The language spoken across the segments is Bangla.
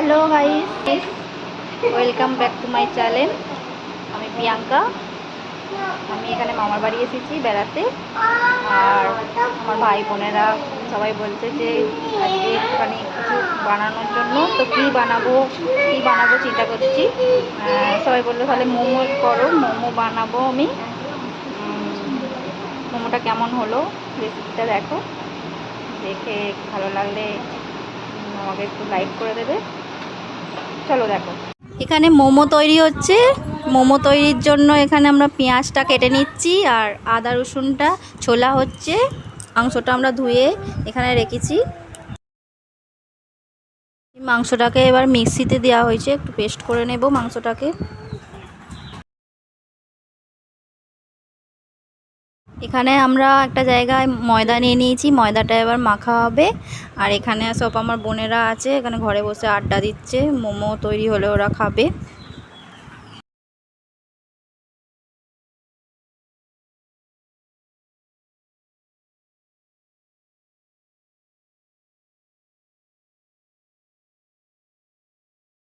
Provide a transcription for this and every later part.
Hello guys, welcome back to my channel. আমি প্রিয়াঙ্কা। আমি এখানে মামার বাড়ি এসেছি বেড়াতে। আর আমার ভাই বোনেরা সবাই বলছে যে আজকে একটুখানি কিছু বানানোর জন্য, তো কী বানাবো চিন্তা করছি। সবাই বললো তাহলে মোমো করো, মোমো বানাবো আমি। মোমোটা কেমন হলো রেসিপিটা দেখো, দেখে ভালো লাগলে আমাকে একটু লাইক করে দেবে। চলো দেখো। এখানে মোমো তৈরি হচ্ছে। মোমো তৈরির জন্য এখানে আমরা পেঁয়াজটা কেটে নিচ্ছি আর আদা রসুনটা ছোলা হচ্ছে। মাংসটা আমরা ধুয়ে এখানে রেখেছি। মাংসটাকে এবার মিক্সিতে দেওয়া হয়েছে, একটু পেস্ট করে নেব মাংসটাকে। এখানে আমরা একটা জায়গায় ময়দা নিয়ে নিয়েছি, ময়দাটা এবার মাখা হবে। আর এখানে সব আমার বোনেরা আছে, এখানে ঘরে বসে আড্ডা দিচ্ছে। মোমো তৈরি হলে ওরা খাবে।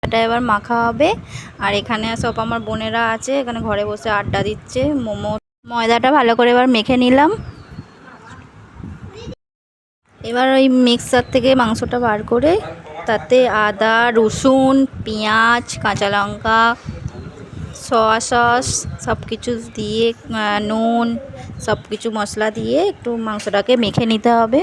এটা এবার মাখা হবে। আর এখানে সব আমার বোনেরা আছে, এখানে ঘরে বসে আড্ডা দিচ্ছে। ময়দাটা ভালো করে এবার মেখে নিলাম। এবার ওই মিক্সার থেকে মাংসটা বার করে তাতে আদা রসুন পেঁয়াজ কাঁচা লঙ্কা সয়া সস সব কিছু দিয়ে নুন সব কিছু মশলা দিয়ে একটু মাংসটাকে মেখে নিতে হবে।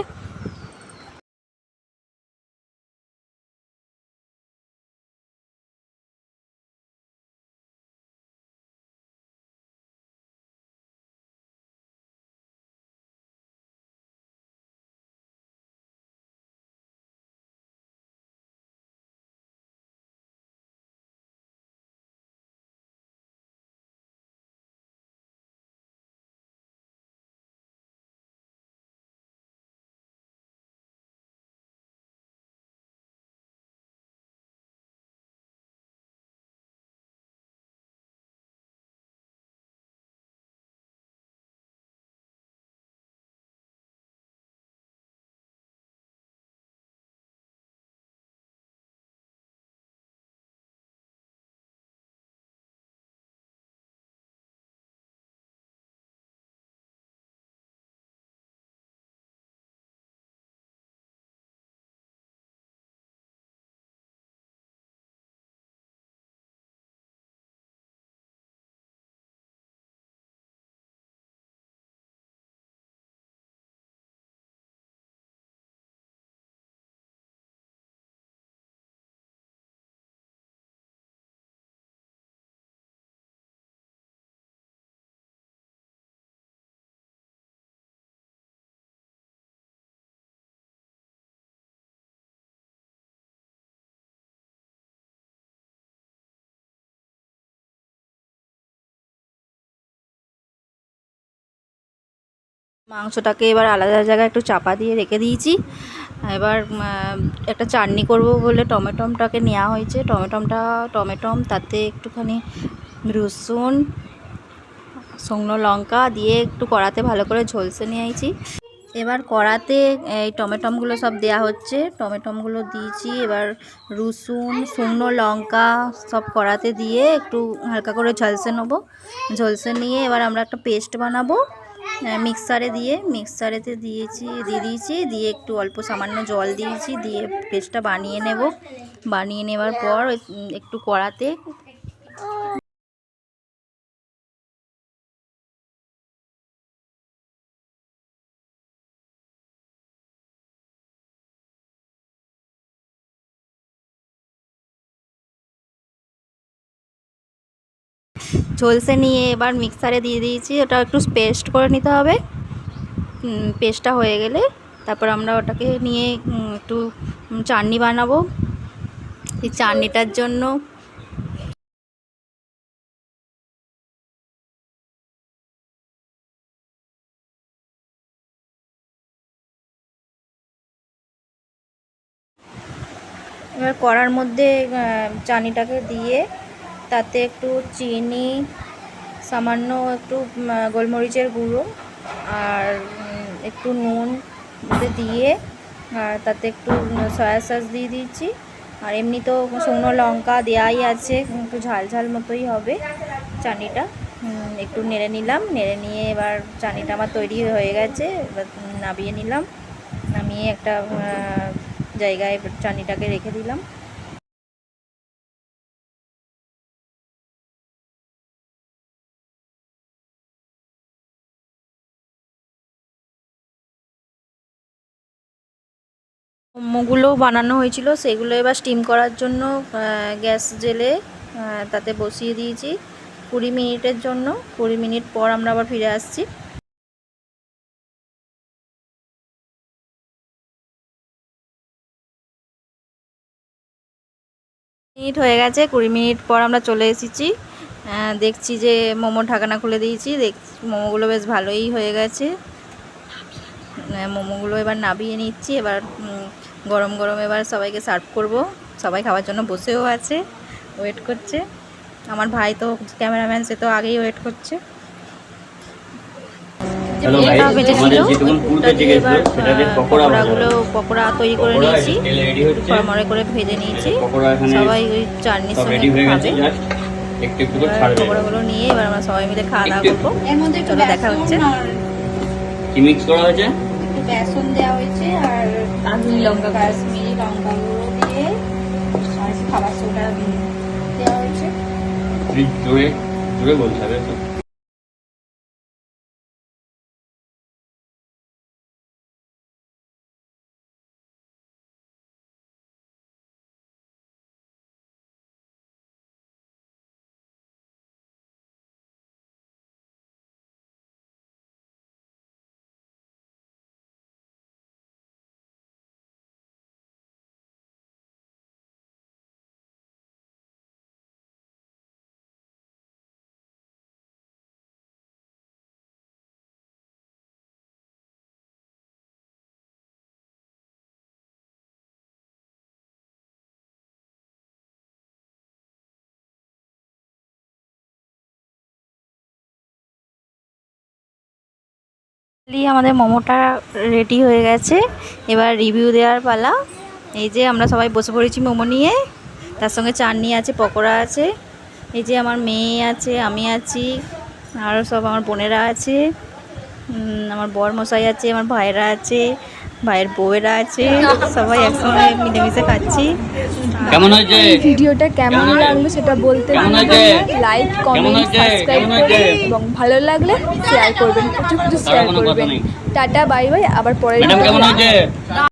মাংসটাকে এবার আলাদা জায়গায় একটু চাপা দিয়ে রেখে দিয়েছি। এবার একটা চাটনি করব বলে টমেটোটাকে নেওয়া হয়েছে। টমেটম তাতে একটুখানি রসুন শুকনো লঙ্কা দিয়ে একটু কড়াতে ভালো করে ঝলসে নিয়েছি। এবার কড়াতে এই টমেটোগুলো সব দেয়া হচ্ছে। টমেটোগুলো দিয়েছি। এবার রসুন শুকনো লঙ্কা সব কড়াতে দিয়ে একটু হালকা করে ঝলসে নেবো। ঝলসে নিয়ে এবার আমরা একটা পেস্ট বানাবো। মিক্সারেতে দিয়ে দিয়েছি, দিয়ে একটু অল্প সামান্য জল দিয়েছি, দিয়ে পেস্টটা বানিয়ে নেব। বানিয়ে নেবার পর একটু কড়াতে ঝলসে নিয়ে এবার মিক্সারে দিয়ে দিয়েছি। ওটা একটু পেস্ট করে নিতে হবে। পেস্টটা হয়ে গেলে তারপর আমরা ওটাকে নিয়ে একটু চাটনি বানাবো। এই চাটনিটার জন্য এবার কড়ার মধ্যে চাটনিটাকে দিয়ে তাতে একটু চিনি সামান্য একটু গোলমরিচের গুঁড়ো আর একটু নুন দিয়ে তাতে একটু সয়া সস দিয়ে দিয়েছি। আর এমনি তো শুকনো লঙ্কা দেওয়াই আছে, একটু ঝাল ঝাল মতোই হবে চাটনিটা। একটু নেড়ে নিলাম, নেড়ে নিয়ে এবার চাটনিটা আমার তৈরি হয়ে গেছে। এবার নামিয়ে নিলাম, নামিয়ে একটা জায়গায় চাটনিটাকে রেখে দিলাম। মোমোগুলো বানানো হয়েছিল, সেগুলো এবার স্টিম করার জন্য গ্যাস জেলে তাতে বসিয়ে দিয়েছি 20 মিনিটের জন্য। 20 মিনিট পর আমরা আবার ফিরে আসছি। মিনিট হয়ে গেছে, 20 মিনিট পর আমরা চলে এসেছি। দেখছি যে মোমো ঢাকনা খুলে দিয়েছি, দেখছি মোমোগুলো বেশ ভালোই হয়ে গেছে। মোমোগুলো এবার নামিয়ে নিচ্ছি। এবার গরম গরম এবার সবাইকে সার্ভ করব। সবাই খাওয়ার জন্য বসেও আছে, ওয়েট করছে। আমার ভাই তো ক্যামেরাম্যান, সে তো আগেই ওয়েট করছে। পকোড়া তৈরি করে নিয়েছি, কড়মড়ে করে ভেজে নিয়েছি। সবাই ওই চাটনির সঙ্গে খাবে। পকোড়াগুলো নিয়ে এবার আমরা সবাই মিলে খাওয়া দাওয়া করবো। চলো দেখা হচ্ছে। মিক্স করা হয়েছে, একটু বেসন দেওয়া হয়েছে আর কাশ্মীরি লঙ্কা গুঁড়ো দিয়ে আর খাবার সোডা দেওয়া হয়েছে। জোরে জোরে বলতে হবে তো। আমাদের মোমোটা রেডি হয়ে গেছে, এবার রিভিউ দেওয়ার পালা। এই যে আমরা সবাই বসে পড়েছি মোমো নিয়ে, তার সঙ্গে চাটনি আছে, পকোড়া আছে। এই যে আমার মেয়ে আছে, আমি আছি, আরও সব আমার বোনেরা আছে, আমার বর মশাই আছে, আমার ভাইয়েরা আছে, ভাইয়ের বউয়েরা আছে, সবাই একসঙ্গে মিলেমিশে খাচ্ছি। কেমন হয়েছে ভিডিওটা, কেমন লাগলো সেটা বলতে ভুলবেন না। লাইক, কমেন্ট, সাবস্ক্রাইব করবেন এবং ভালো লাগলে শেয়ার করবেন, কিছু শেয়ার করবেন। টাটা, বাই বাই, আবার পরের ভিডিওতে।